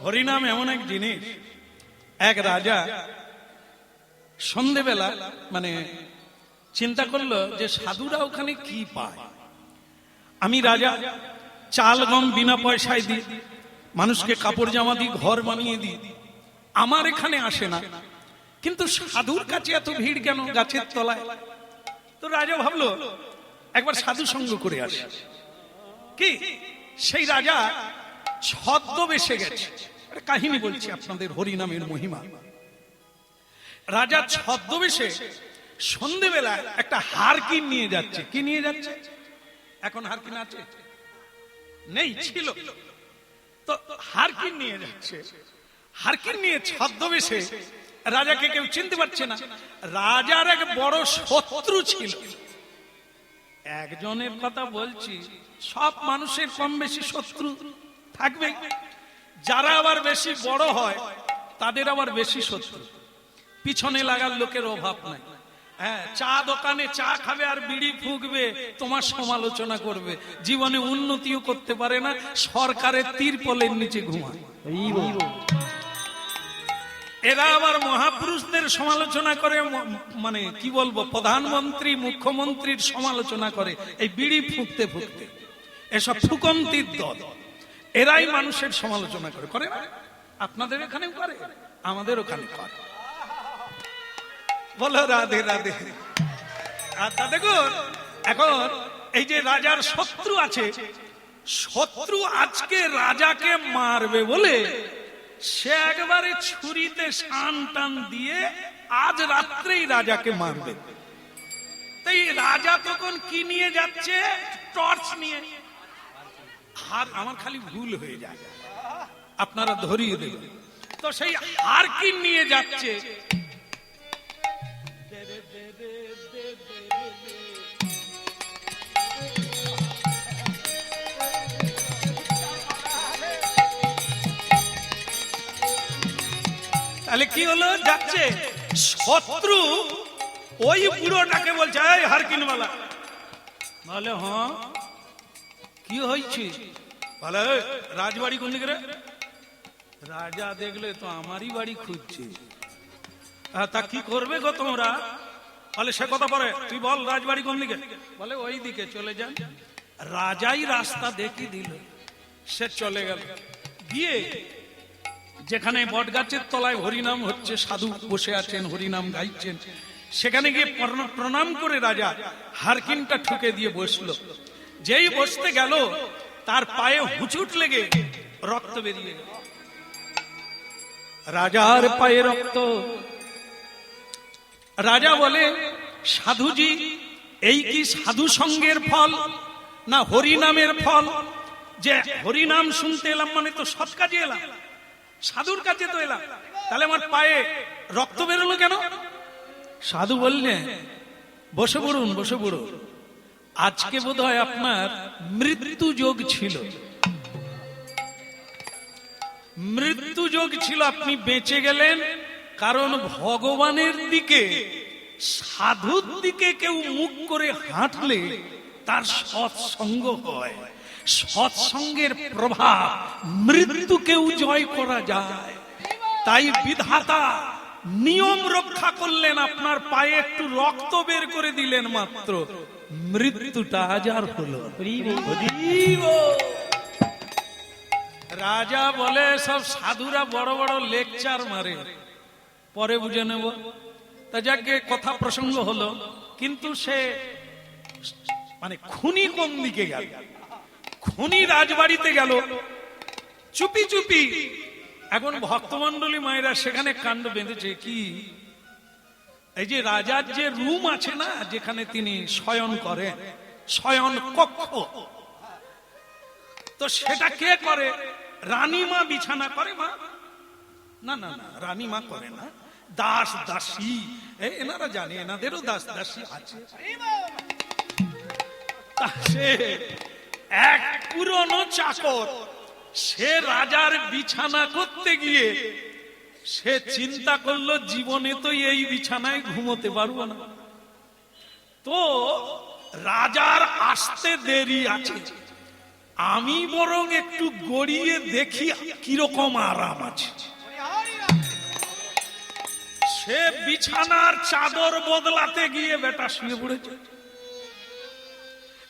হরিনাম এমন এক জিনিস। এক রাজা সন্ধেবেলা মানে চিন্তা করলো যে সাধুরা ওখানে কি পায়। আমি রাজা চাল গম বিনা পয়সায় দিই, মানুষকে কাপড় জামা দিই, ঘর বানিয়ে দিই, আমার এখানে আসে না, কিন্তু সাধুর কাছে এত ভিড় কেন গাছের তলায়? তো রাজা ভাবলো একবার সাধু সঙ্গ করে আসে। কি সেই রাজা ছদ্মবেশে গেছে। একটা কাহিনী বলছি আপনাদের হরিনামের মহিমা। রাজা ছদ্মবেশে সন্ধেবেলা একটা হারকিন নিয়ে যাচ্ছে। কি নিয়ে যাচ্ছে? এখন হারকিন আছে? নেই, ছিল। তো হারকিন নিয়ে যাচ্ছে। হারকিন নিয়ে ছদ্মবেশে, রাজাকে কেউ চিনতে পারছে না। রাজার এক বড় শত্রু ছিল। একজনের কথা বলছি, সব মানুষের কম বেশি শত্রু থাকবে। যারা আবার বেশি বড় হয় তাদের আবার বেশি শত্রু। পিছনে লাগার লোকের অভাব নাই। হ্যাঁ, চা দোকানে চা খাবে আর বিড়ি ফুঁকবে, তোমার সমালোচনা করবে, জীবনে উন্নতিও করতে পারে না, সরকারের তিরপলের নিচে ঘুমায়। এরা আবার মহাপুরুষদের সমালোচনা করে, মানে কি বলবো, প্রধানমন্ত্রী মুখ্যমন্ত্রীর সমালোচনা করে এই বিড়ি ফুঁকতে ফুঁকতে। এসব ফুকন্তির দল, এরাই মানুষের সমালোচনা করে। করে না? আপনাদের এখানেও করে, আমাদের ওখানে করে। বলো রাধে রাধে। আচ্ছা দেখুন, এখন এই যে রাজার শত্রু আছে, শত্রু আজকে রাজাকে মারবে বলে সে একবারে ছুরিতে শান টান দিয়ে আজ রাত্রেই রাজাকে মারবে। তাই রাজা তখন কি নিয়ে যাচ্ছে? টর্চ নিয়ে। আর আমার খালি ভুল হয়ে যায়, আপনারা ধরিয়ে দেবেন। তো সেই হারকিন নিয়ে যাচ্ছে। তাহলে কি হলো? যাচ্ছে শত্রু ওই বুড়োটাকে বলছে, এই হারকিনওয়ালা। বলে হ্যাঁ কি হয়েছে? বলে রাজবাড়ি কোন দিকে রে? রাজা দেখলে তো আমারই বাড়ি খুঁজছে। তা কি করবে গো তোমরা? বলে সে কথা পরে, তুই বল রাজবাড়ি কোন দিকে? বলে ওই দিকে চলে যান। রাজাই রাস্তা দেখিয়ে দিল, সে চলে গেল। গিয়ে যেখানে বট গাছের তলায় হরিনাম হচ্ছে, সাধু বসে আছেন হরিনাম গাইছেন, সেখানে গিয়ে প্রণাম করে রাজা হারকিনটা ঠুকে দিয়ে বসলো। যেই বসতে গেল তার পায়ে হুচুট লেগে রক্ত বেরিয়ে গেল। রাজার পায়ে রক্ত। রাজা বলে, সাধুজি এই কি সাধু সঙ্গের ফল না হরিনামের ফল? যে হরিনাম শুনতে এলাম মানে তো সৎ কাজে এলাম, সাধুর কাছে তো এলাম, তাহলে আমার পায়ে রক্ত বেরোলো কেন? সাধু বললেন, বসে পড়ুন বসে পড়ুন, আজকে বোধহয় আপনার মৃত্যু যোগ ছিল। মৃত্যু যোগ ছিল, আপনি বেঁচে গেলেন কারণ ভগবানের দিকে সাধুর দিকে কেউ মুখ করে হাঁটলে তার সৎসঙ্গ হয়। সৎসঙ্গের প্রভাব মৃত্যুকেও জয় করা যায়। তাই বিধাতা নিয়ম রক্ষা করলেন, আপনার পায়ে একটু রক্ত বের করে দিলেন মাত্র, মৃত্যুটা আজ আর হলো। রাজা বলে, সব সাধুরা বড় বড় লেকচার মারে, পরে বুঝে নেব। তা যাকে কথা প্রসঙ্গ হলো, কিন্তু সে মানে খুনি কোন দিকে গেল? খুনি রাজবাড়িতে গেল চুপি চুপি। এখন ভক্তমন্ডলী মায়েরা সেখানে কাণ্ড বেঁধেছে। কি? এই যে রাজার যে রুম আছে না, যেখানে তিনি শয়ন করেন, শয়ন কক্ষ, তো সেটা কে করে? রানীমা বিছানা করে। মা না না না, রানীমা করে না, দাস দাসী, এনারা জানে, এনাদেরও দাস দাসী আছে। সে এক পুরনো চাকর, সে রাজার বিছানা করতে গিয়ে সে চিন্তা করলো জীবনে তো এই বিছানায় ঘুমোতে পারবো না, তো রাজার আসতে দেরি আছে, আমি বরং একটু গড়িয়ে দেখি কিরকম আরাম আছে। সে বিছানার চাদর বদলাতে গিয়ে বেটা শুয়ে পড়েছে।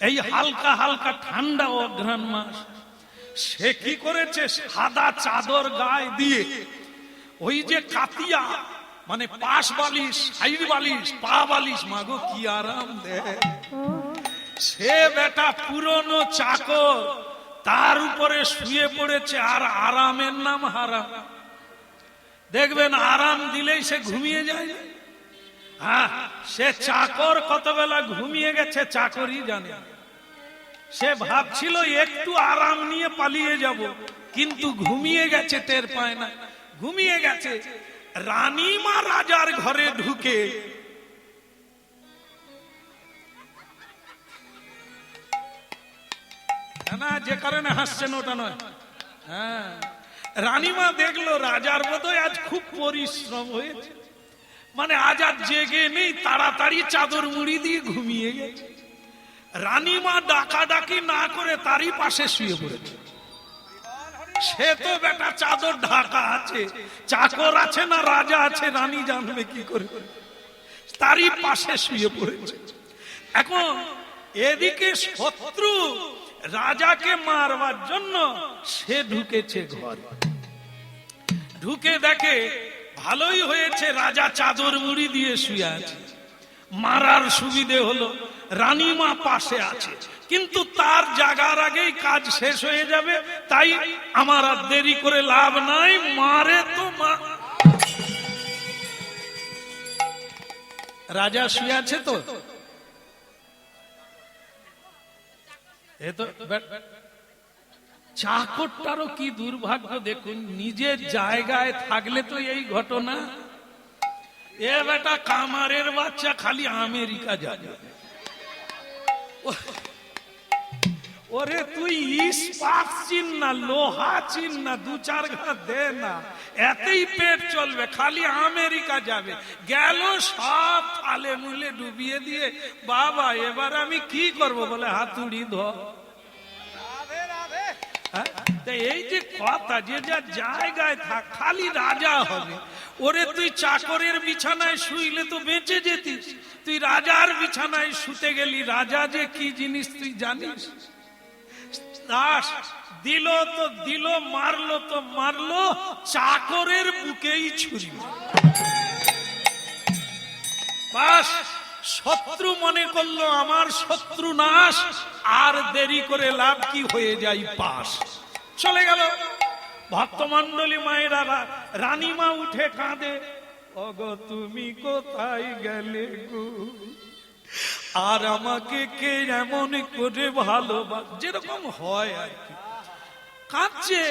এই হালকা হালকা ঠান্ডা অঘ্রাণ মাস, সে কি করেছে, সাদা চাদর গায়ে দিয়ে ওই যে কাতিয়া মানে পাশ বালিশ, সাইড বালিশ, পা বালিশ, মাগো কি আরাম দেয়। সে বেটা পুরনো চাকর, তার উপরে শুয়ে পড়েছে, আর আরামের নাম হারাম। দেখবেন আরাম দিলেই সে ঘুমিয়ে যায়। হ্যাঁ, সে চাকর কত বেলা ঘুমিয়ে গেছে চাকরই জানে। সে ভাবছিল একটু আরাম নিয়ে পালিয়ে যাব, কিন্তু ঘুমিয়ে গেছে, টের পায় না ঘুমিয়ে গেছে। রানীমা রাজার ঘরে ঢুকে না, যে কারণে হাসছেন ওটা নয়। হ্যাঁ, রানীমা দেখলো রাজার বোধহয় আজ খুব পরিশ্রম হয়েছে, মানে আজ আর জেগে নেই, তাড়াতাড়ি চাদর মুড়ি দিয়ে ঘুমিয়ে গেছে। রানীমা ডাকাডাকি না করে তারই পাশে শুয়ে পড়েছে। সে তো বেটা চাদর ঢাকা আছে, চাকর আছে না রাজা আছে, রানী জানবে কি করে, তারই পাশে শুয়ে পড়েছে। এখন এদিকে শত্রু রাজাকে মারবার জন্য সে ঢুকেছে ঘরে। ঢুকে দেখে ভালোই হয়েছে, রাজা চাদর মুড়ি দিয়ে শুয়ে আছে, মারার সুবিধে হলো, রানীমা পাশে আছে, কিন্তু তার জাগার আগেই কাজ শেষ হয়ে যাবে, তাই আমার আর দেরি করে লাভ নাই, মারে তো মা। রাজা শুয়ে আছে তো, চাকরটারও কি দুর্ভাগ্য দেখুন, নিজের জায়গায় থাকলে তো এই ঘটনা। এ বেটা কামারের বাচ্চা খালি আমেরিকা যাবে। ওরে তুই ইস্পাত চিন না, লোহা চিন না, দু চার ঘা দে না, এতেই পেট চলবে, খালি আমেরিকা যাবে। গেল সব ফালে মুলে ডুবিয়ে দিয়ে, বাবা এবার আমি কি করব বলে হাতুড়ি ধর। এই যে কথা, যে যা জায়গায় থাক, খালি রাজা হবে। ওরে তুই চাকরের বিছানায় শুইলে তো বেঁচে যেতিস, তুই রাজার বিছানায় শুতে গেলি। রাজা যে কি জিনিস তুই জানিস? দাস দিল তো দিল, মারলো তো মারলো, চাকরের বুকেই ছুরি। বাস, শত্রু মনে করলো আমার শত্রু নাশ, আর দেরি করে লাভ কি, হয়ে যাই পাশ। চলে গেল। ভক্তমন্ডলী মায়েরা, রানীমা উঠে কাঁদে, ওগো তুমি কোথায় গেলে গো, আর আমাকে কে এমন করে ভালোবাস, যেরকম হয় আর কি, কাঁদছে।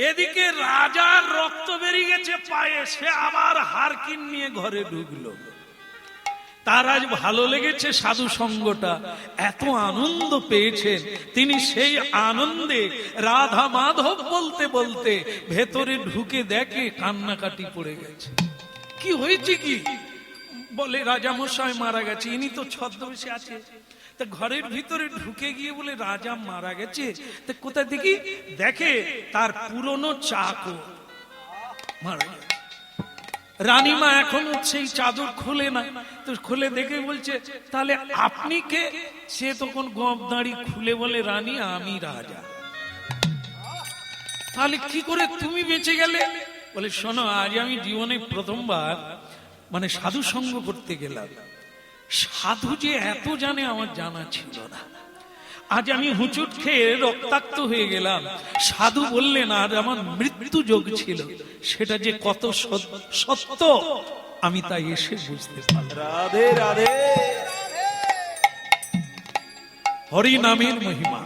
এদিকে রাজার রক্ত বেরিয়ে গেছে পায়ে, সে আবার হারকিন নিয়ে ঘরে ঢুকলো। তার আজ ভালো লেগেছে সাধু সঙ্গটা, এত আনন্দ পেয়েছেন তিনি, সেই আনন্দে রাধা মাধব বলতে বলতে ভেতরে ঢুকে দেখে কান্নাকাটি পড়ে গেছে। কি হয়েছে কি? বলে রাজা মশাই মারা গেছে। ইনি তো ছদ্মবেশে আছে, তা ঘরের ভিতরে ঢুকে গিয়ে বলে রাজা মারা গেছে। তা কোথায় দেখি, দেখে তার পুরনো চাকর মারা গেছে। রানীমা এখন সেই চাদর খুলে না, তো খুলে দেখে বলছে তাহলে আপনি কে? সে তখন গপ দাঁড়ি খুলে বলে, রানী আমি রাজা। তাহলে কি করে তুমি বেঁচে গেলে? বলে শোনো, আজ আমি জীবনে প্রথমবার মানে সাধু সঙ্গ করতে গেলাম। সাধু যে এত জানে আমার জানা ছিল না। আজ আমি হুঁচুট খেয়ে রক্তাক্ত হয়ে গেলাম। সাধু বললেন আর আমার মৃত্যু যোগ ছিল, সেটা যে কত সত্য আমি তাই এসে বুঝতে পারলাম। রাধে রাধে। হরি নামের মহিমা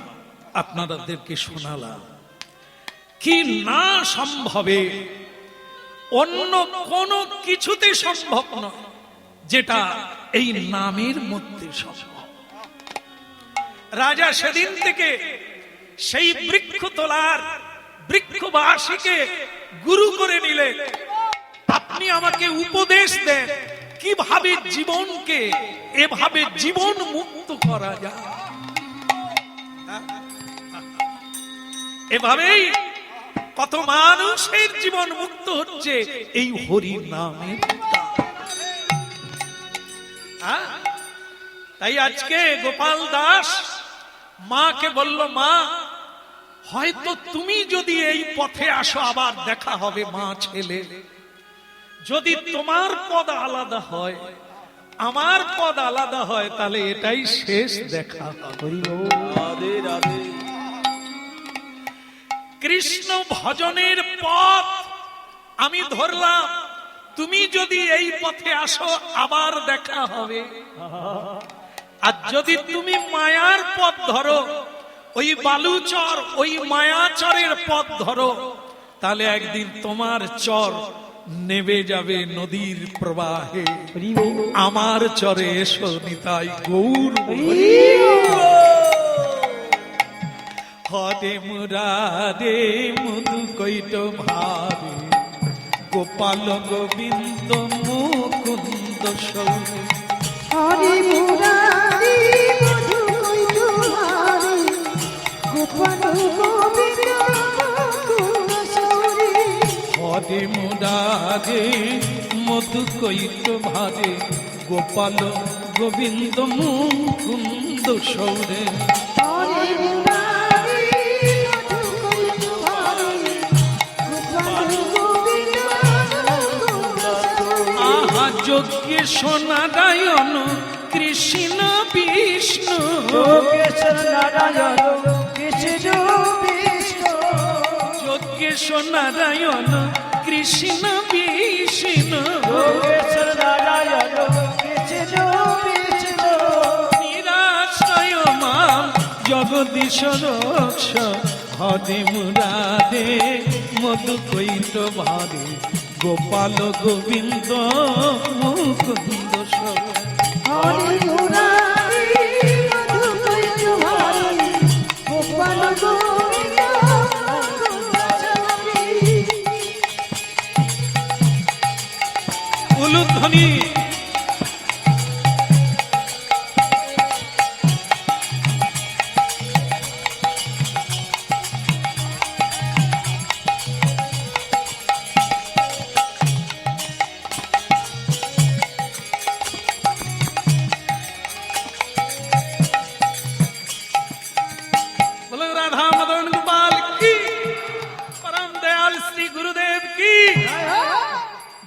আপনাদেরকে শোনালাম। কি না সম্ভবে, অন্য কোন কিছুতে সম্ভব নয় যেটা এই নামের মধ্যে সম্ভব। রাজা সেদিন থেকে সেই বৃক্ষ তোলার বৃক্ষবাসীকে গুরু করে নিলেন। আপনি আমাকে উপদেশ দেন কিভাবে জীবনকে এভাবে জীবন মুক্ত করা যায়। এভাবেই কত মানুষের জীবন মুক্ত হচ্ছে এই হরি নামে। তাই আজকে গোপাল দাস মাকে বলল, মা হয়তো তুমি যদি এই পথে আসো আবার দেখা হবে মা ছেলে, যদি তোমার পদ আলাদা হয় আমার পদ আলাদা হয় তাহলে এটাই শেষ দেখা হবে। রাধে রাধে। কৃষ্ণ ভজনের পথ আমি ধরলাম, তুমি যদি এই পথে আসো আবার দেখা হবে। আর যদি তুমি মায়ার পথ ধরো, ওই বালুচর ওই মায়াচরের পথ ধরো, তাহলে একদিন তোমার চর নেবে যাবে নদীর প্রবাহে। আমার চরে এসো নিতাই গৌর। হরে মুরারে মধু কৈট ভারে, গোপাল গোবিন্দ মুকুন্দ সৌরে। হরে মুরারি মধু কৈট ভারে, গোপাল গোবিন্দ মুকুন্দ সৌরে। হরে মুরারে মধু কৈট ভারে, গোপাল গোবিন্দ মুকুন্দ সৌরে। হরে মুরারি মধু কৈট ভারে, গোপাল গোবিন্দ মুকুন্দ সৌরে। আহা যজ্ঞেশ নারায়ণ কৃষ্ণ বিষ্ণু, যোগেশ্বর নারায়ণ কৃষ্ণ বিষ্ণু, যজ্ঞেশ নারায়ণ কৃষ্ণ বিষ্ণু, যোগেশ্বর নারায়ণ কৃষ্ণ বিষ্ণু, নিরাশ্রয় মাম জগদীশ রক্ষ। হরে মুরারে মধু কৈট ভারে, গোপাল গোবিন্দ মুকুন্দ সৌরে। হরে মুরারি মধু কৈট ভারে, গোপাল গোবিন্দ মুকুন্দ সৌরে। উলুধ্বনি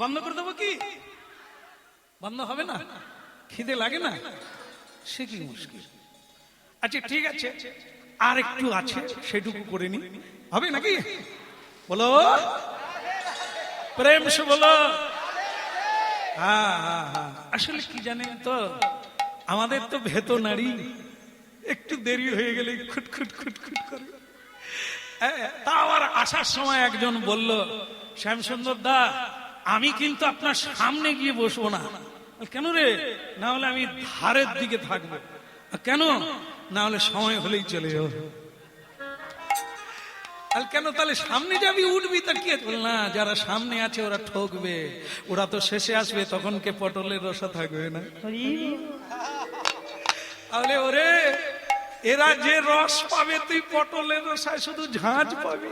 বন্ধ করে দেবো কি? বন্ধ হবে না? খিদে লাগে না? সে কি মুশকিল। আচ্ছা ঠিক আছে, আর একটু আছে সেটুকু করে নি, হবে নাকি? বলো প্রেম সে বলো। হ্যাঁ হ্যাঁ হ্যাঁ, আসলে কি জানেন তো, আমাদের তো ভেতো নারী, একটু দেরি হয়ে গেলে খুটখুট খুটখুট করে। তা আবার আসার সময় একজন বলল, শ্যামসুন্দর দা আমি কিন্তু আপনার সামনে গিয়ে বসবো না। কেন রে? না হলে আমি ধারের দিকে থাকবো। কেন? না হলে সময় হলেই চলে যাবো। কেন? তাহলে সামনে যাবি উঠবি তা কি? না, যারা সামনে আছে ওরা ঠকবে, ওরা তো শেষে আসবে, তখন কে পটলের রসা থাকবে না। তাহলে ওরে এরা যে রস পাবে তুই পটলের রসায় শুধু ঝাঁঝ পাবি।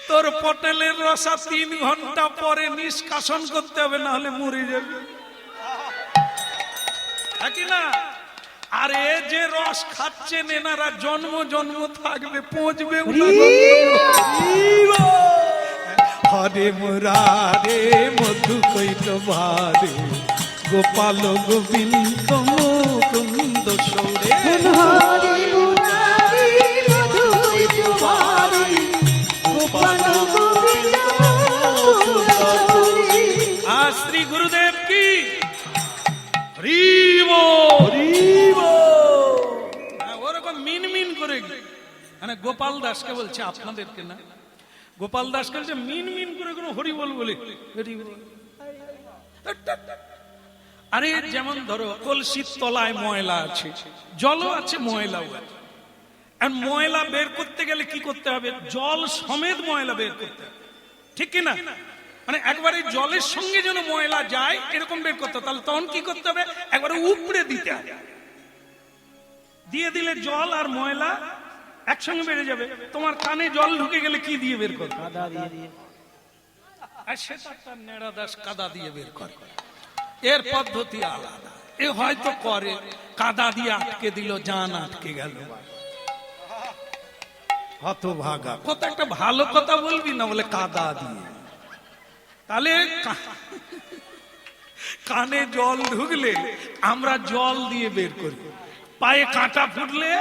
তোর পটলের রসা 3 ঘন্টা পরে নিষ্কাশন করতে হবে, না হলে মরে যাবে, নাকি না? আর এ যে রস খাচ্ছেন এনারা জন্ম জন্ম থাকবে, পৌঁছবে। হরে মুরারে মধু কৈট ভারে, গোপাল গোবিন্দ মুকুন্দ সৌরে। হরে মুরারি মধু কৈট ভারে, গোপাল গোবিন্দ মুকুন্দ সৌরে। আর শ্রী গুরুদেব কি হরি বল। ওরকম মিন মিন করে, মানে গোপাল দাসকে বলছে, আপনাদেরকে না, গোপাল দাসকে বলছে মিন মিন করে কোনো হরি বল বলে। আরে যেমন ধরো কলসির তলায় ময়লা আছে, জলও আছে ময়লাও আছে, আর ময়লা বের করতে গেলে কি করতে হবে? জল সমেত ময়লা বের করতে হবে, ঠিক কিনা? মানে একবারে জলের সঙ্গে যেন ময়লা যায় এরকম বের করতে হবে। তাহলে তখন কি করতে হবে? একবারে উপড়ে দিতে হবে, দিয়ে দিলে জল আর ময়লা একসঙ্গে বেড়ে যাবে। তোমার কানে জল ঢুকে গেলে কি দিয়ে বের করবে? কাদা দিয়ে। আর সেটা তার নেড়া দাস কাদা দিয়ে বের করে। এর পদ্ধতি আলাদা। এ হয়তো করে কাদা দিয়ে আটকে দিল, জান আটকে গেল। হতভাগা, কত একটা ভালো কথা বলবি না, বলে কাদা দিয়ে। তাহলে কানে জল ঢুকলে আমরা জল দিয়ে বের করি, পায়ে কাঁটা ফুটলে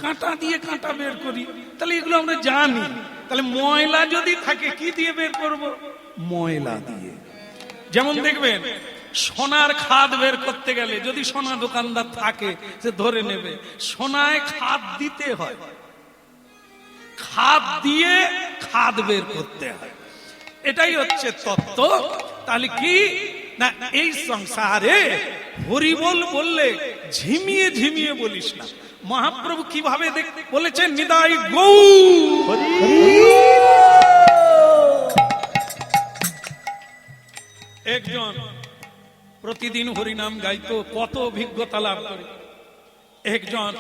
কাঁটা দিয়ে কাঁটা বের করি। তাহলে এগুলো আমরা জানি। তাহলে ময়লা যদি থাকে কি দিয়ে বের করব? ময়লা দিয়ে। যেমন দেখবেন সোনার খাদ বের করতে গেলে যদি সোনা দোকানদার থাকে সে ধরে নেবে সোনায় খাদ দিতে হয়, খাদ দিয়ে খাদ বের করতে হয়। এটাই হচ্ছে তত্ত্ব। তাহলে কি না, এই সংসারে হরিবল বললে ঝিমিয়ে ঝিমিয়ে বলিস না। মহাপ্রভু কিভাবে বলেছেন, নিদাই গৌ। একজন প্রতিদিন হরিনাম গাইতো, কত অভিজ্ঞতা লাভ করে। একজন,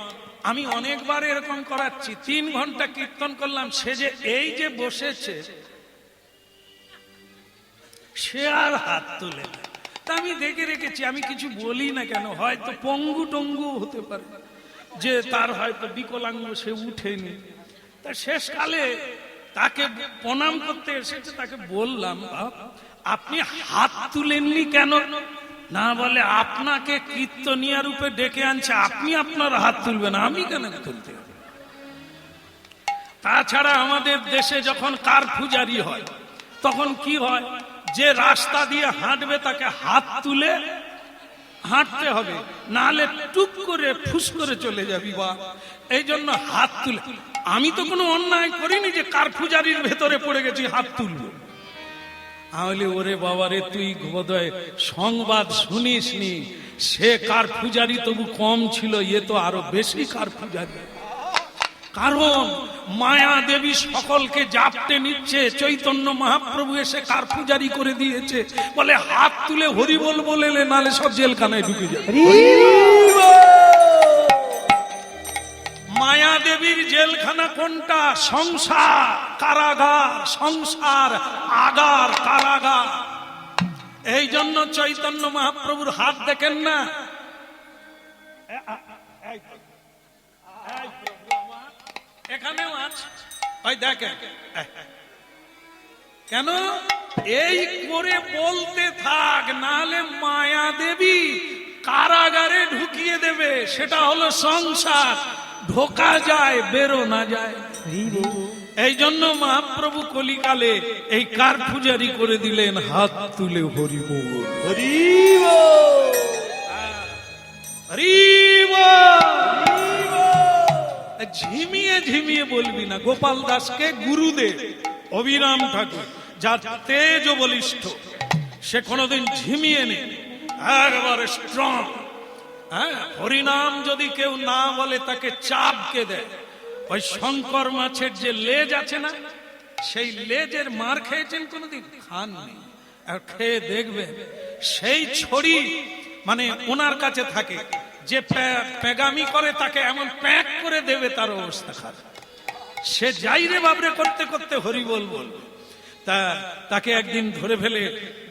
আমি অনেকবার এরকম করাচ্ছি, 3 ঘন্টা কীর্তন করলাম, সে যে এই যে বসেছে সে আর হাত তোলে না। তা আমি দেখে রেখেছি, আমি কিছু বলি না কেন, হয়তো পঙ্গু টঙ্গু হতে পারে, যে তার হয়তো বিকলাঙ্গ, সে উঠেনি। তা শেষকালে তাকে প্রণাম করতে এসেছে, তাকে বললাম, আপনি হাত তুলেননি কেন? না, বলে আপনাকে কীর্তনিয়া রূপে ডেকে আনছে, আপনি আপনার হাত তুলবেন, আমি কেন তুলতে? তাছাড়া আমাদের দেশে যখন কারফুজারি হয় তখন কি হয়, যে রাস্তা দিয়ে হাঁটবে তাকে হাত তুলে হাঁটতে হবে, নালে টুক করে ফুস করে চলে যাবি। বা এই জন্য হাত তুলে। আমি তো কোনো অন্যায় করিনি যে কারফুজারির ভেতরে পড়ে গেছি হাত তুলবো। তাহলে ওরে বাবারে, তুই বোধহয় সংবাদ শুনিসনি, সে কারফুজারি তবু কম ছিল, এ তো আরো বেশি কারফুজারি। কারণ মায়া দেবী সকলকে জাপটে নিচ্ছে, চৈতন্য মহাপ্রভু এসে কারফুজারি করে দিয়েছে, বলে হাত তুলে হরি বল বলে, নালে সব জেলখানায় ঢুকে যাবে। মায়া দেবীর জেলখানা কোনটা? সংসার কারাগার, সংসার আগার কারাগার। এই জন্য চৈতন্য মহাপ্রভুর হাত দেখেন না, এখানেও আছে, ওই দেখেন। কেন? এই করে বলতে থাক, নাহলে মায়া দেবী কারাগারে ঢুকিয়ে দেবে। সেটা হলো সংসার, ঢোকা যায় বেরো না যায়। এই জন্য মহাপ্রভু কলিকালে এই কারফুজারি করে দিলেন, হাত তুলে হরি বল, হরি বল, হরি বল। ঝিমিয়ে ঝিমিয়ে বলবি না। গোপাল দাসকে গুরুদেব অবিরাম ঠাকুর, যার তেজ বলিষ্ঠ, সে কোনোদিন ঝিমিয়ে নেই, একবারে স্ট্রং। হ্যাঁ, হরিনাম যদি কেউ না বলে তাকে চাপকে দেয়। ওই শঙ্কর মাছের যে লেজ আছে না, সেই লেজের মার খেয়েছেন কোনোদিন? খাননি। আর খেয়ে দেখবেন, সেই ছড়ি মানে ওনার কাছে থাকে, যে পেগামি করে তাকে এমন প্যাক করে দেবে, তার অবস্থা খারাপ। সে যাই রে বাবরে করতে করতে হরি বল বল। তাকে একদিন ধরে ফেলে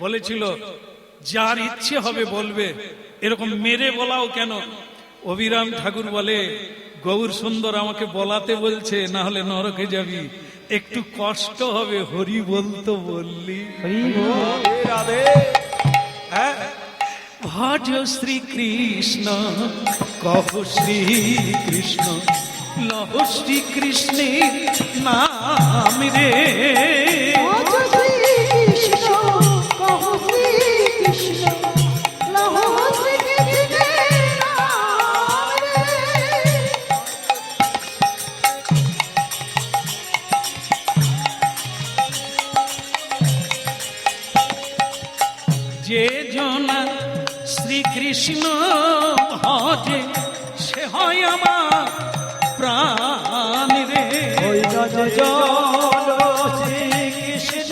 বলেছিল, যার ইচ্ছে হবে বলবে, এরকম মেরে বলাও কেন? অবিরাম ঠাকুর বলে, গৌর সুন্দর আমাকে বলাতে বলছে, না হলে নরকে যাবি, একটু কষ্ট হবে, হরি বলতো বললি। হ্যাঁ, ভজ শ্রী কৃষ্ণ, কহ শ্রী কৃষ্ণ, লহ শ্রী কৃষ্ণের নাম রে। যে জনা শ্রীকৃষ্ণ ভজে, সে হয় আমার প্রাণ রে। ওই জন শ্রীকৃষ্ণ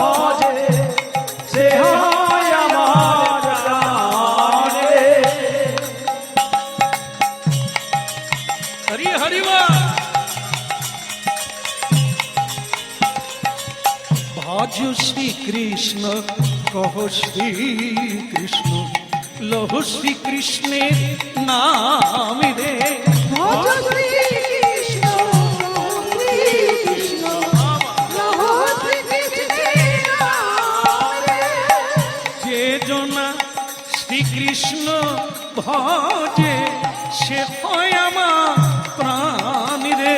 ভজে, সে হয় আমার প্রাণ রে। হরি হরি বল। ভজ শ্রীকৃষ্ণ কহ শ্রীকৃষ্ণ লহ শ্রীকৃষ্ণের নাম রে। ভজ শ্রীকৃষ্ণ শ্রীকৃষ্ণ লহ শ্রীকৃষ্ণের নাম রে। যে জনা শ্রীকৃষ্ণ ভজে সে হয় আমার প্রাণ রে।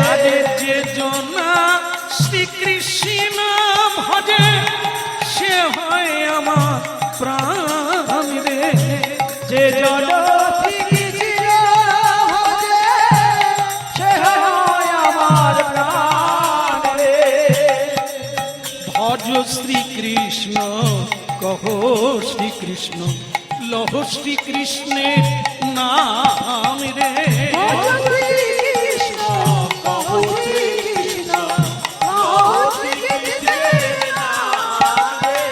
আরে যে জনা শ্রীকৃষ্ণ ভজে সে হয় আমার প্রাণ রে। যে জন শ্রীকৃষ্ণ ভজে সে হয় আমার প্রাণ রে। ভজ শ্রীকৃষ্ণ কহ শ্রীকৃষ্ণ লহ শ্রীকৃষ্ণের নাম রে। ভজ শ্রীকৃষ্ণ কহ শ্রীকৃষ্ণ লহ শ্রীকৃষ্ণের নাম রে।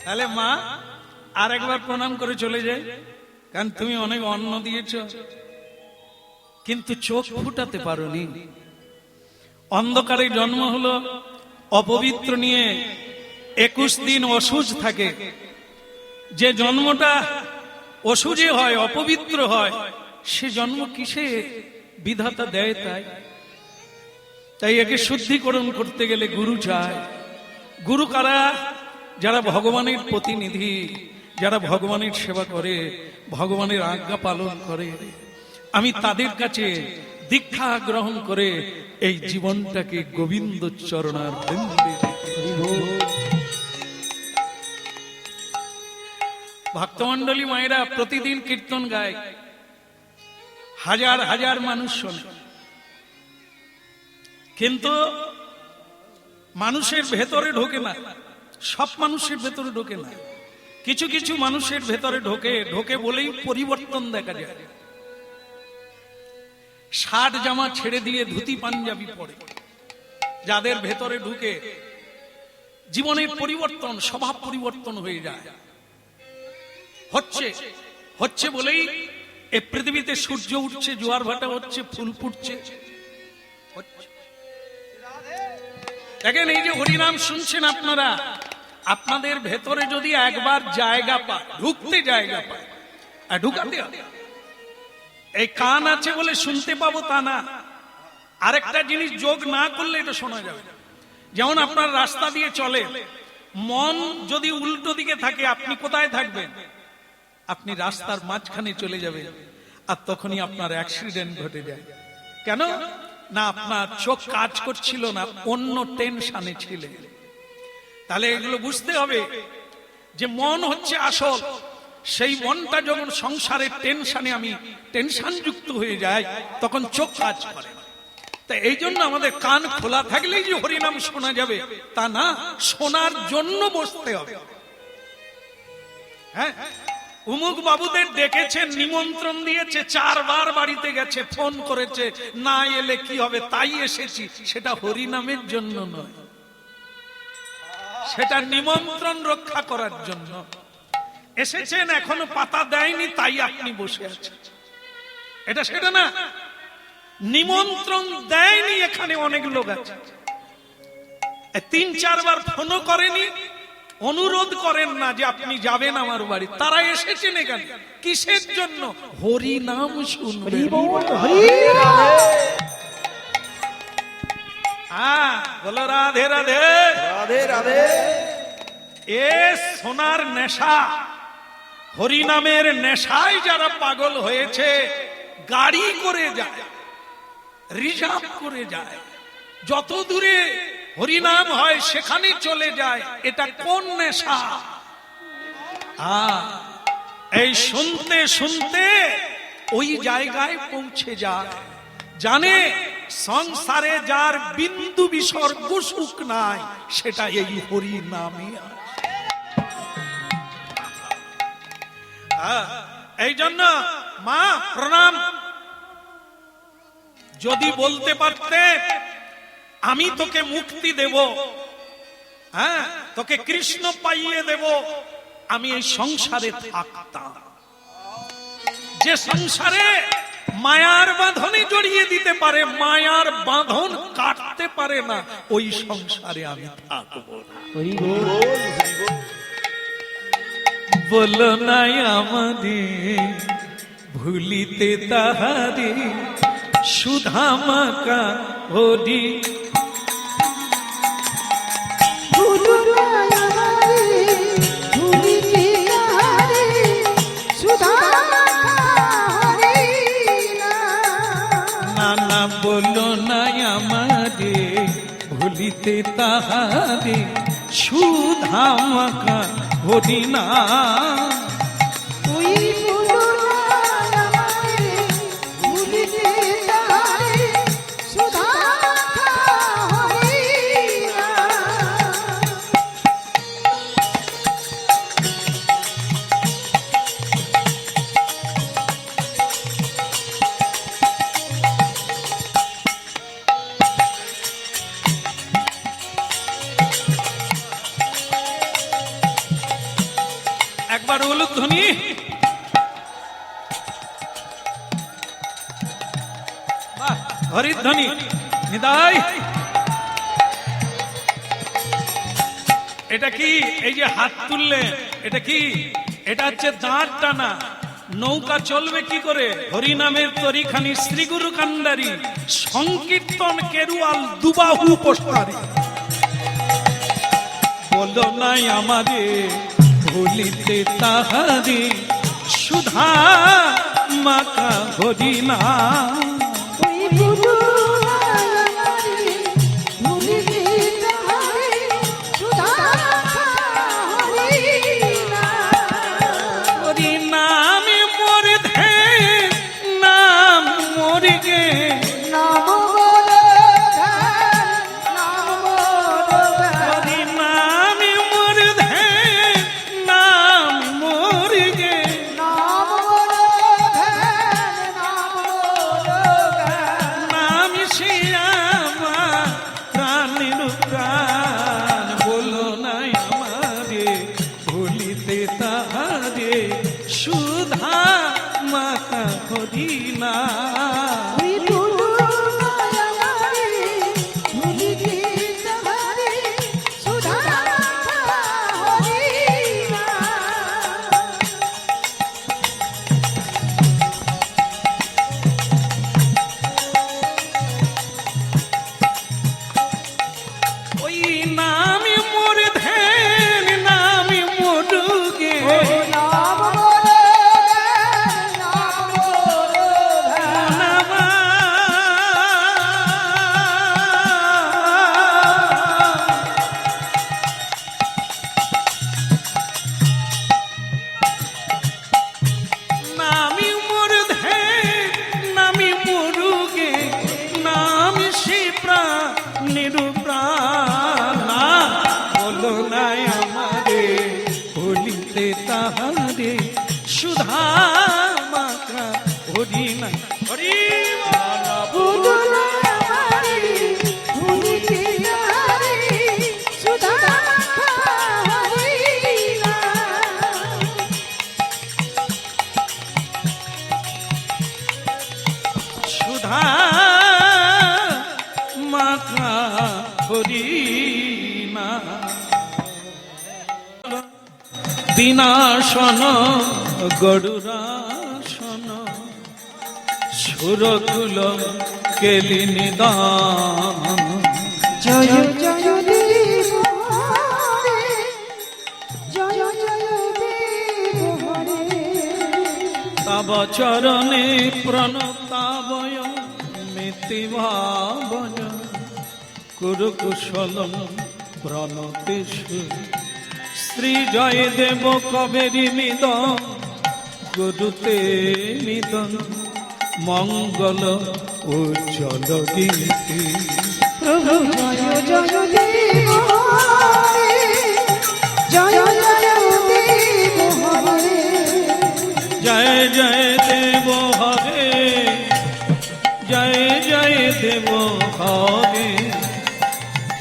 তাহলে মা আর একবার প্রণাম করে চলে যাই, কারণ তুমি অনেক অন্ন দিয়েছ কিন্তু চোখ ফুটাতে পারোনি। অন্ধকারে জন্ম হলো, অপবিত্র নিয়ে 21 দিন অসুজ থাকে। যে জন্মটা অসুজে হয়, অপবিত্র হয়, সে জন্ম কিসে বিধাতা দেয়? তাই একে শুদ্ধিকরণ করতে গেলে গুরু চায়। গুরু কারা? যারা ভগবানের প্রতিনিধি, যারা ভগবানের সেবা করে, ভগবানের আজ্ঞা পালন করে। আমি তাদের কাছে দীক্ষা গ্রহণ করে এই জীবনটাকে গোবিন্দ চরণার বৃন্দে ভক্তমণ্ডলী মায়েরা প্রতিদিন কীর্তন গায়, হাজার হাজার মানুষ শোনে, কিন্তু মানুষের ভেতরে ঢোকে না। সব মানুষের ভেতরে ঢোকে না, কিছু কিছু মানুষের ভেতরে ঢোকে। ঢোকে বলেই পরিবর্তন দেখা যায়। শার্ট জামা ছেড়ে দিয়ে ধুতি পাঞ্জাবি পরে যাদের ভেতরে ঢুকে, জীবনের পরিবর্তন, স্বভাব পরিবর্তন হয়ে যায়। হচ্ছে বলেই এ পৃথিবীতে সূর্য উঠছে, জোয়ার ভাটা হচ্ছে, ফুল ফুটছে। দেখেন, এই যে হরিনাম শুনছেন আপনারা, আপনাদের ভেতরে যদি একবার জায়গা পায়, ঢুকতে জায়গা পায়, আর ঢুকাতে হবে। এই কান আছে বলে শুনতে পাবো তা না, আরেকটা জিনিস যোগ না করলে এটা শোনা যাবে। যেমন আপনার রাস্তা দিয়ে চলে, মন যদি উল্টো দিকে থাকে, আপনি কোথায় থাকবেন? আপনি রাস্তার মাঝখানে চলে যাবেন, আর তখনই আপনার অ্যাক্সিডেন্ট ঘটে যায়। কেন না? আপনার চোখ কাজ করছিল না, অন্য টেনশনে ছিলেন। তাহলে এগুলো বুঝতে হবে যে মন হচ্ছে আসল। সেই মনটা যখন সংসারের টেনশনে আমি টেনশন যুক্ত হয়ে যায়, তখন চোখ কাজ করে। তাই এই জন্য আমাদের কান খোলা থাকলেই যে হরিনাম শোনা যাবে তা না, শোনার জন্য বসতে হবে। হ্যাঁ, উমুক বাবুদের ডেকেছেন, নিমন্ত্রণ দিয়েছে, 4 বার বাড়িতে গেছে, ফোন করেছে, না এলে কি হবে, তাই এসেছি। সেটা হরিনামের জন্য নয়, সেটা নিমন্ত্রণ রক্ষা করার জন্য এসেছেন। এখনো পাতা দেয়নি, তাই আপনি বসে আছেন, এটা সেটা না। নিমন্ত্রণ দেয়নি, এখানে অনেক লোক আছে, 3-4 বার ফোনও করেনি, অনুরোধ করেন না যে আপনি যাবেন আমার বাড়ি। তারা এসেছেন এখানে কিসের জন্য? হরি নাম শুনবেন। হ্যাঁ, বলো রাধে রাধে রাধে রাধে। এ সোনার নেশা, হরি নামের নেশায় যারা পাগল হয়েছে, গাড়ি করে যায়, রিজার্ভ করে যায়, যত দূরে হরিনাম হয় সেখানে চলে যায়। এটা কোন নেশা? এই শুনতে শুনতে ওই জায়গায় পৌঁছে যায়। জানে সংসারে যার বিন্দু বিসর্গ সুখ নাই, সেটা এই হরি নামে আছে। এই জন্য মা প্রণাম। যদি বলতে পারতে আমি তোকে মুক্তি দেব, হ্যাঁ তোকে কৃষ্ণ পাইয়ে দেব, আমি এই সংসারে থাকতাম। যে সংসারে মায়ার বাঁধনে জড়িয়ে দিতে পারে, মায়ার বাঁধন কাটতে পারে না, ওই সংসারে আমি থাকবো না। বলো নাই আমাদের ভুলিতে তাহারে, সুধামাকা হরি। নানা বলো নাই আমাদের ভুলিতে তাহারে, সুধামাকা হরি না। একবার উলুধ্বনি। হরিধ্বনি নিতাই। এটা কি? এই যে হাত তুললে এটা কি? এটা হচ্ছে দাঁড় টানা। নৌকা চলবে কি করে? হরিনামের তরিখানি শ্রীগুরু কান্ডারি, সংকীর্তন কেরুয়াল দুবাহু পোস্টারি। বলো নাই আমাদের ভুলিতে তাহারে, সুধা মাকা হরি না। হরি নামে মোর ধে নাম মোর গে, হরি নামে মোর ধে নাম মোর গে। নাম সে আমার প্রাণের প্রাণ। বলো নাই আমারে ভুলিতে তাহারে, সুধা মাতা হরি না। ওই নামে মোর ধ্যান, নামে মোর গে, নামা নামে মোর ধ্যান, নামে মোর গে, নাম সে প্রাণের প্রাণ। বলো নাই আমারে ভুলিতে তাহারে, সুধা মাতা হরি না। হরি সুধা মাতা হরি না। বিনাশন গরুরাসন, সুরকুল কেলি নিদান। জয় জয় দেব হরে, জয় জয় দেব হরে। তব চরণে প্রণতাবয় মিতি ভাবয়, কুরু কুশলম প্রণতেষু। শ্রী জয় দেব কবেরি নিদন, গুরুতে নিদন, মঙ্গল উজ্জ্বল গীতি। প্রভু জয় জয় দেব হরে, জয় জয় দেব হরে। জয় জয় দেব হরে, জয় জয় দেব হরে।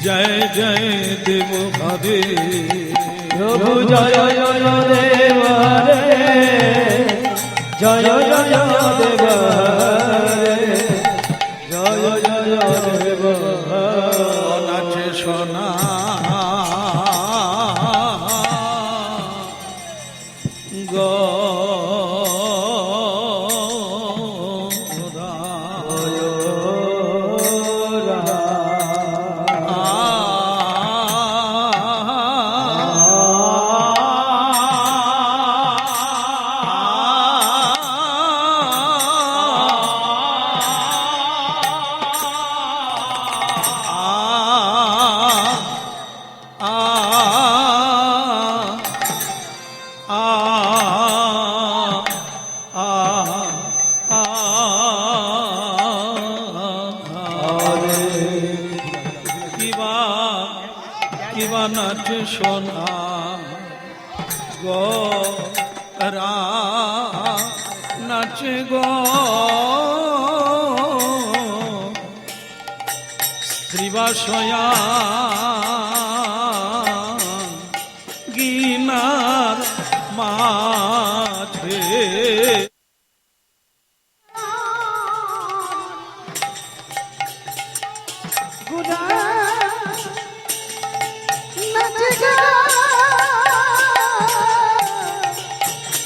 জয় জয় দেব হরে প্রভু জয় জয় দেব হরে জয় জয় দেব হরে জয় জয় দেব নাচে সোনা কিবা নাচ সোনা গোরা নাচ গো শ্রীবাসয়া গিনার মাঝে গুড়া নাচে গা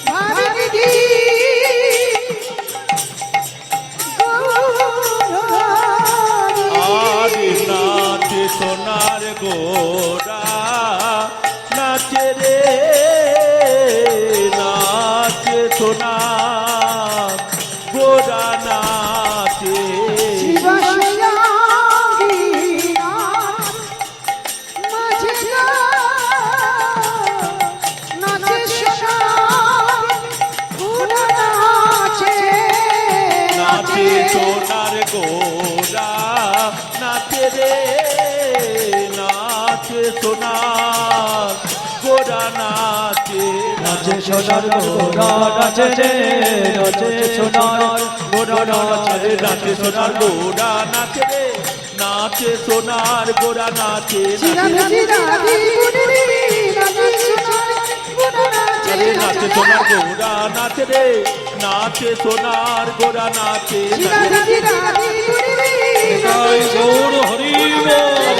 ভাবি দিদি আদি নাচে সোনার গোরা নাচে রে নাচে সোনার গোরা নাচে শিবাশয়া গিনার মাঝে গা নাচে সোনা গুড়া নাচে নাচে সোনার গোরা নাচে রে নাচে সোনার গোরা নাচে নাচে সোনার গোরা নাচে রে নাচে সোনার গোরা নাচে নাচে সোনার গোরা নাচে রে নাচে সোনার গোরা নাচে রাধি রাধি গুড়ি নাচে সোনার গুড়া নাচে নাচে সোনার গোরা নাচে রে নাচে সোনার গোরা নাচে রাধি রাধি গুড়ি জয় গৌর হরি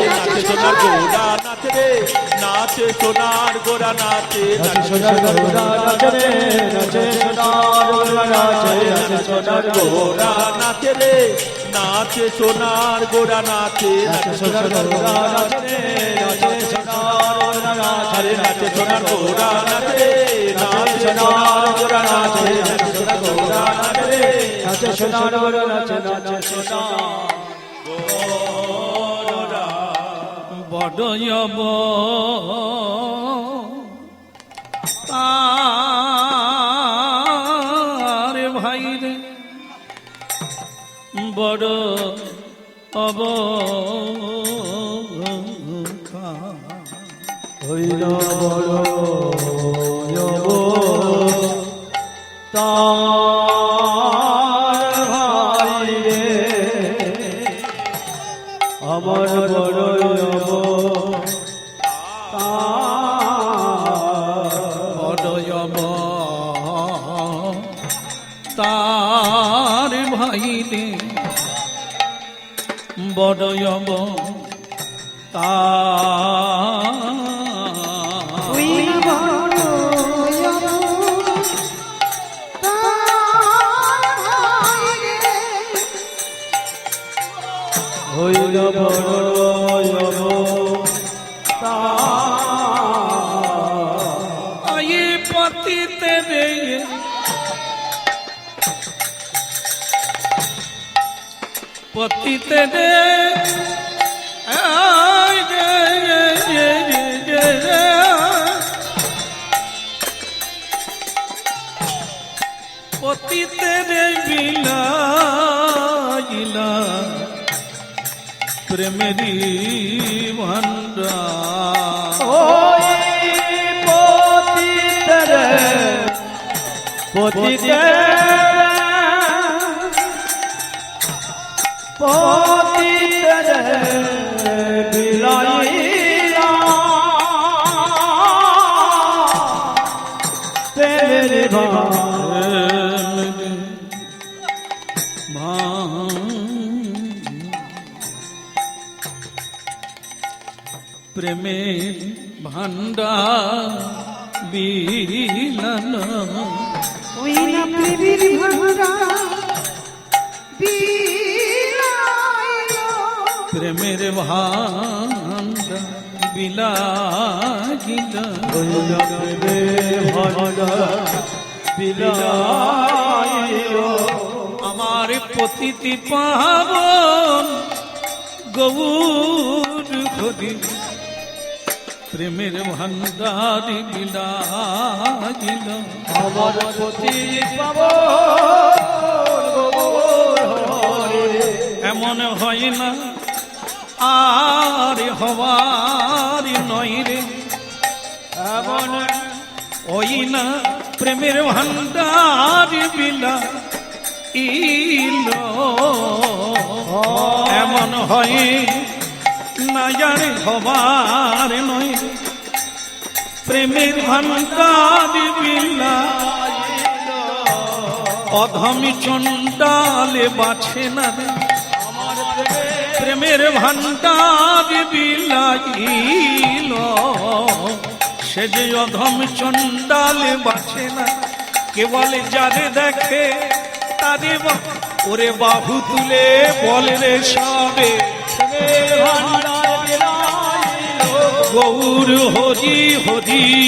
নাচে সোনার গোরা নাচে রে নাচে সোনার গোরা নাচে নাচে সোনার গোরা নাচে রে নাচে সোনার গোরা নাচে নাচে সোনার গোরা নাচে রে নাচে সোনার গোরা নাচে নাচে সোনার গোরা নাচে রে নাচে সোনার গোরা নাচে নাচে সোনার গোরা নাচে নাচে সোনার গোরা নাচে নাচে সোনার গোরা নাচে রে নাচে সোনার গোরা নাচে নাচে সোনার বডয়ব তারে ভাই রে বড় অব হইল বড় তার ভাই রে আমার বড় বডয়ব তার ভাই রে বডয়ব তার ওই না বড় হইল বড় আয়ে পতিতে রে পতিতে রে আয় রে রে রে রে রে পতিতে রে বিলাইলা প্রেমেরি ভান্ডার ওই পতিতে পতিতে বিলাই প্রেমের ভান্ডার বিলানো ওই না প্রেমের ভান্ডার বিলাইলো প্রেমের ভান্ডার বিলাগিল আমার পতিতি পাবন গৌর হরি প্রেমের ভান্ডার বিলাগিল আমার পতি এমন হয় না আর হওয়ার নয় রে এমন ওই না প্রেমের ভান্ডার বিলা ইল এমন হয় না যার হবার নয় প্রেমের ভান্ডার বিলা অধমি চণ্ডালে বাছে না রে প্রেমের ভান্ডার বিলাইল সে যে অধম চণ্ডালে বাছে না কেবল যারে দেখে তারে ওরে বাহু তুলে বলে রে সবে গৌর হরি হরি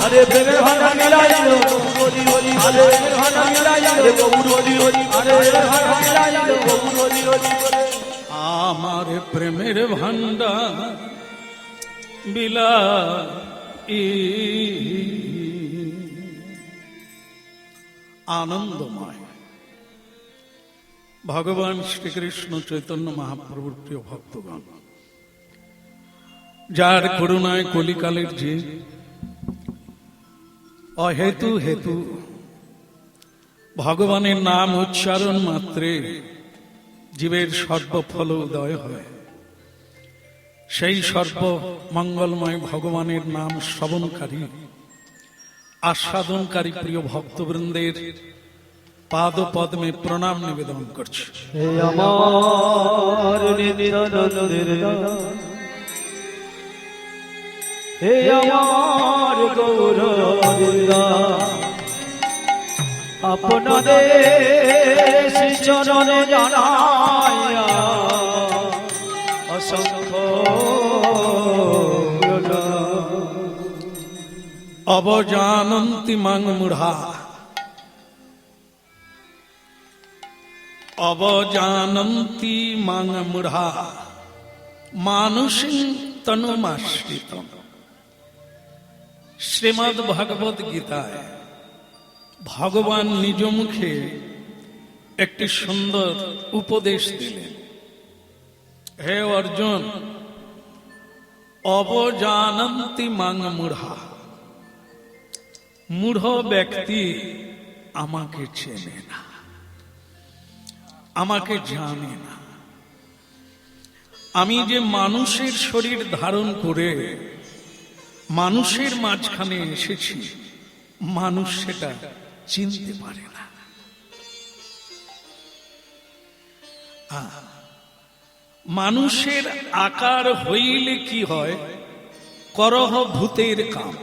হরে প্রেমের ভান্ডার মিলাইলো হরি হরি হরে ভান্ডার মিলাইলো গৌর হরি হরি হরে ভান্ডার মিলাইলো গৌর হরি হরি আমার প্রেমের ভান্ডার বিলাই আনন্দময় ভগবান শ্রীকৃষ্ণ চৈতন্য মহাপ্রভুর প্রিয় ভক্তগণ যার করুণায় কলিকালের যে অহেতু হেতু ভগবানের নাম উচ্চারণ মাত্রে জীবের সর্বফল উদয় হয় সেই সর্ব মঙ্গলময় ভগবানের নাম শ্রবণকারী আস্বাদনকারী প্রিয় ভক্তবৃন্দের পাদ পদ্মে প্রণাম নিবেদন করছে হে আমার নিত্যানন্দের হে আমার গৌর আপনাদের শ্রী চরণে জানাইয়া অসংখ্য অবজানন্তি মাং মূঢ়া অবজানন্তি মাং মূঢ়া মানুষিং তনুমাশ্রিত শ্রীমদ্ ভগবদ গীতায় ভগবান নিজ মুখে একটি সুন্দর উপদেশ দিলেন হে অর্জুন অবজানন্তি মাং মূঢ়া মূঢ় ব্যক্তি আমাকে চেনে না আমাকে জানে না আমি যে মানুষের শরীর ধারণ করে মানুষের মাঝখানে এসেছি মানুষ সেটা চিনতে পারে না মানুষের আকার হইলে কি হয় করহ ভূতের কাম